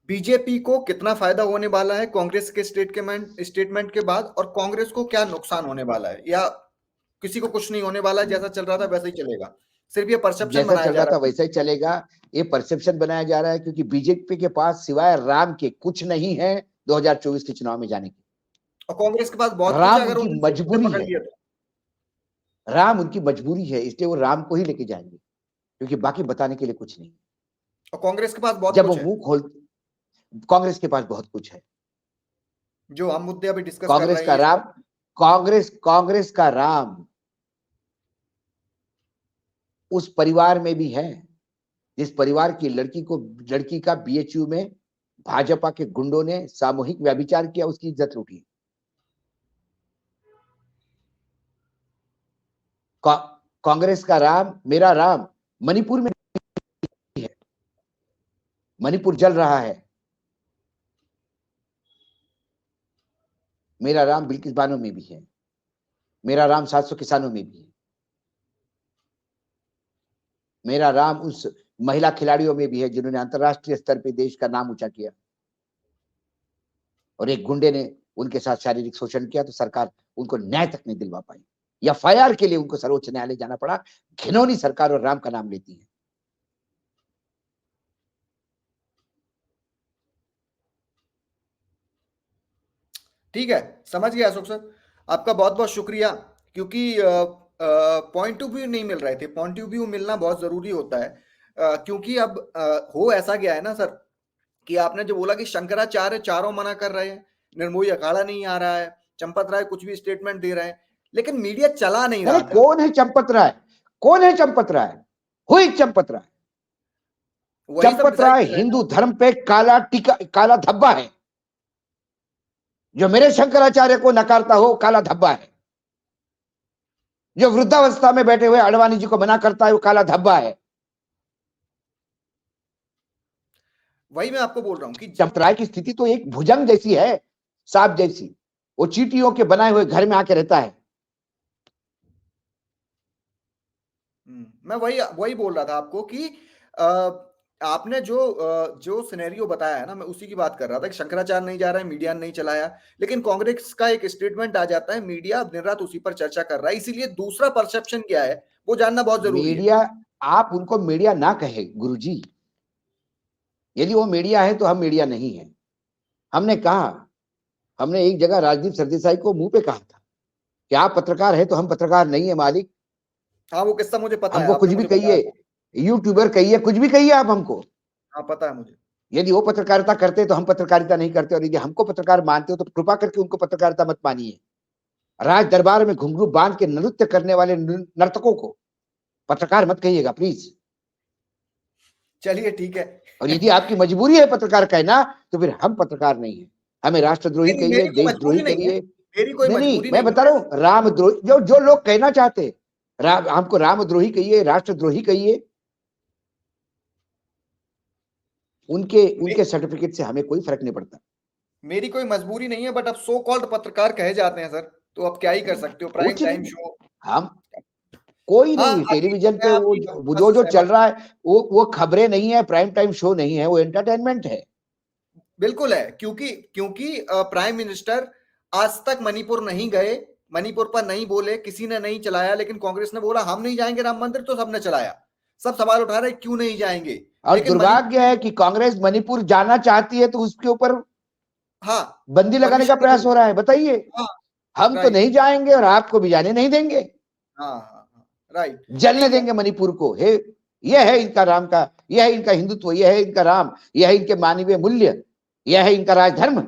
BJP को कितना फायदा होने वाला है कांग्रेस के स्टेटमेंट के बाद, और कांग्रेस को क्या नुकसान होने वाला है, या किसी को कुछ नहीं होने वाला है, जैसा चल रहा था वैसा ही चलेगा, सिर्फ ये परसेप्शन जैसा बनाया चल जा रहा था रहा है? वैसा ही चलेगा। ये परसेप्शन बनाया जा रहा है क्योंकि बीजेपी के पास सिवाय राम के कुछ नहीं है 2024 के चुनाव में जाने की। और कांग्रेस के पास बहुत कुछ है, राम अगर उनकी उन्होंने सीधे मजबूरी पकड़ है, लिया तो। राम उनकी मजबूरी है, इसलिए वो राम को ही लेके जाएंगे क्योंकि बाकी बताने के लिए कुछ नहीं। और कांग्रेस के पास बहुत जब वो कुछ है, मुंह खोल, कांग्रेस के पास बहुत कुछ है। जो हम मुद्दे अभी डिस्कस कर कांग्रेस रहे का हैं। राम, कांग्रेस का राम उस परिवार में भी है जिस परिवार की लड़की का बीएचयू में भाजपा के गुंडों ने सामूहिक व्यभिचार किया, उसकी इज्जत लूटी। कांग्रेस का राम, मेरा राम मणिपुर में है, मणिपुर जल रहा है। मेरा राम बिल्किस बानो में भी है, मेरा राम 700 किसानों में भी है, मेरा राम उस महिला खिलाड़ियों में भी है जिन्होंने अंतरराष्ट्रीय स्तर पे देश का नाम ऊंचा किया, और एक गुंडे ने उनके साथ शारीरिक शोषण किया तो सरकार उनको न्याय तक नहीं दिलवा पाई। एफआईआर के लिए उनको सर्वोच्च न्यायालय जाना पड़ा। घिनौनी सरकार और राम का नाम लेती है। ठीक है, समझ गया अशोक सर, आपका बहुत बहुत शुक्रिया। क्योंकि पॉइंट ऑफ व्यू नहीं मिल रहे थे, पॉइंट ऑफ व्यू मिलना बहुत जरूरी होता है। क्योंकि अब हो ऐसा गया है ना सर, कि आपने जो बोला कि शंकराचार्य चारों मना कर रहे हैं, निर्मोही अखाड़ा नहीं आ रहा है, चंपत राय कुछ भी स्टेटमेंट दे रहे हैं, लेकिन मीडिया चला नहीं रहा था। कौन है चंपत राय? कौन है चंपत राय? हुई चंपत राय? चंपत राय हिंदू धर्म पे काला टीका, काला धब्बा है। जो मेरे शंकराचार्य को नकारता हो काला धब्बा है। जो वृद्धावस्था में बैठे हुए अडवाणी जी को मना करता है वो काला धब्बा है। वही मैं आपको बोल रहा हूं कि चंपत राय की स्थिति तो एक भुजंग जैसी है, सांप जैसी। वो चींटियों के बनाए हुए घर में आके रहता है। मैं वही बोल रहा था आपको कि आपने जो सिनेरियो बताया है ना, मैं उसी की बात कर रहा था कि शंकराचार्य नहीं जा रहा है, मीडिया ने नहीं चलाया, लेकिन कांग्रेस का एक स्टेटमेंट आ जाता है, मीडिया दिन रात उसी पर चर्चा कर रहा है। इसीलिए दूसरा परसेप्शन क्या है वो जानना बहुत जरूरी है। मीडिया, आप उनको मीडिया ना कहे गुरुजी। यदि वो मीडिया है तो हम मीडिया नहीं है। हमने कहा, हमने एक जगह राजदीप सरदेसाई को मुंह पे कहा था कि आप पत्रकार है तो हम पत्रकार नहीं है मालिक। हाँ, वो किस्सा मुझे पता है, हमको कुछ आपने भी मुझे कहिए, बताया। यूट्यूबर कहिए, कुछ भी कहिए आप हमको। हाँ, पता है मुझे। यदि वो पत्रकारिता करते तो हम पत्रकारिता नहीं करते, और यदि हमको पत्रकार मानते हो तो कृपा करके उनको पत्रकारिता मत मानिए। राज दरबार में घुंघरू बांध के नृत्य करने वाले नर्तकों को पत्रकार मत कहिएगा प्लीज। चलिए ठीक है। और यदि आपकी मजबूरी है पत्रकार कहना तो फिर हम पत्रकार नहीं है। हमें राष्ट्रद्रोही कहिए, मेरी कोई देशद्रोही मजबूरी नहीं है, कहिए। मेरी कोई नहीं नहीं, मजबूरी मैं नहीं बता है। रहा हूँ रामद्रोही, जो जो लोग कहना चाहते हमको रामद्रोही कहिए, राष्ट्रद्रोही कहिए, उनके उनके सर्टिफिकेट से हमें कोई फर्क नहीं पड़ता। मेरी कोई मजबूरी नहीं है, बट अब सो कॉल्ड पत्रकार कहे जाते हैं सर, तो अब क्या ही कर सकते हो, प्राइम कुछ टाइम नहीं, शो। हम कोई हाँ, नहीं। अभी टेलीविजन पे मैं वो आपकी बात जो से जो चल सहमत हूँ। रहा है वो खबरें नहीं है, प्राइम टाइम शो नहीं है, वो एंटरटेनमेंट है। बिल्कुल है, क्योंकि क्योंकि प्राइम मिनिस्टर आज तक मणिपुर नहीं गए, मणिपुर पर नहीं बोले, किसी ने नहीं चलाया, लेकिन कांग्रेस ने बोला हम नहीं जाएंगे राम मंदिर, तो सबने चलाया। सब सवाल उठा रहे क्यों नहीं जाएंगे, और लेकिन दुर्भाग्य है कि कांग्रेस मणिपुर जाना चाहती है तो उसके ऊपर हाँ, बंदी लगाने का परमिशन प्रयास हो रहा है। बताइए, हाँ, हम तो राइट। नहीं जाएंगे और आपको भी जाने नहीं देंगे, हाँ हाँ हाँ, राइट। जलने ठीक है। देंगे मणिपुर को। हे, यह है इनका राम का, यह है इनका हिंदुत्व, यह है इनका राम, यह है इनके मानवीय मूल्य, यह है इनका राजधर्म।